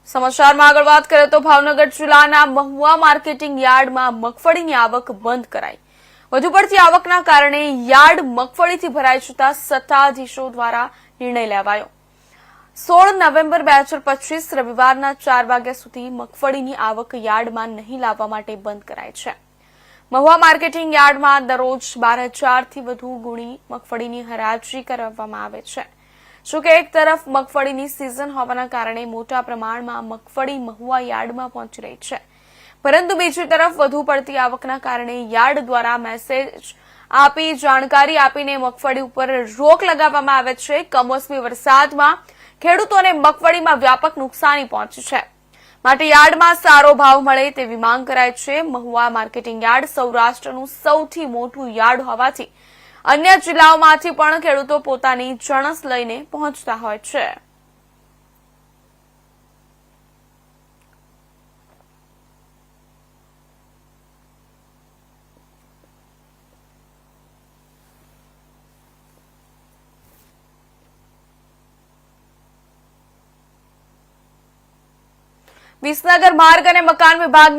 સમાચારમાં આગળ વાત કરીએ તો ભાવનગર જિલ્લાના મહુવા માર્કેટિંગ યાર્ડમાં મગફળીની આવક બંધ કરાઈ। વધુ પડતી આવકના કારણે યાર્ડ મગફળીથી ભરાઈ જતા સત્તાધીશો દ્વારા નિર્ણય લેવાયો। 16 નવેમ્બર 2025 રવિવારના 4 વાગ્યા સુધી મગફળીની આવક યાર્ડમાં નહીં લાવવા માટે બંધ કરાઈ છે। મહુવા માર્કેટિંગ યાર્ડમાં દરરોજ 12,000થી વધુ ગુણી મગફળીની હરાજી કરવામાં આવે છે। જોકે એક તરફ મગફળીની સિઝન હોવાના કારણે મોટા પ્રમાણમાં મગફળી મહુવા યાર્ડમાં પહોંચી રહી છે, પરંતુ બીજી તરફ વધુ પડતી આવકના કારણે યાર્ડ દ્વારા મેસેજ આપી જાણકારી આપીને મગફળી ઉપર રોક લગાવવામાં આવે છે। કમોસમી વરસાદમાં ખેડૂતોને મગફળીમાં વ્યાપક નુકસાની પહોંચી છે, માટે યાર્ડમાં સારો ભાવ મળે તેવી માંગ કરાઈ છે। મહુવા માર્કેટિંગ યાર્ડ સૌરાષ્ટ્રનું સૌથી મોટું યાર્ડ હોવાથી અન્ય જિલ્લાઓમાંથી પણ ખેડૂતો પોતાની જણસ લઈને પહોંચતા હોય છે। વિસનગર માર્ગ અને મકાન વિભાગના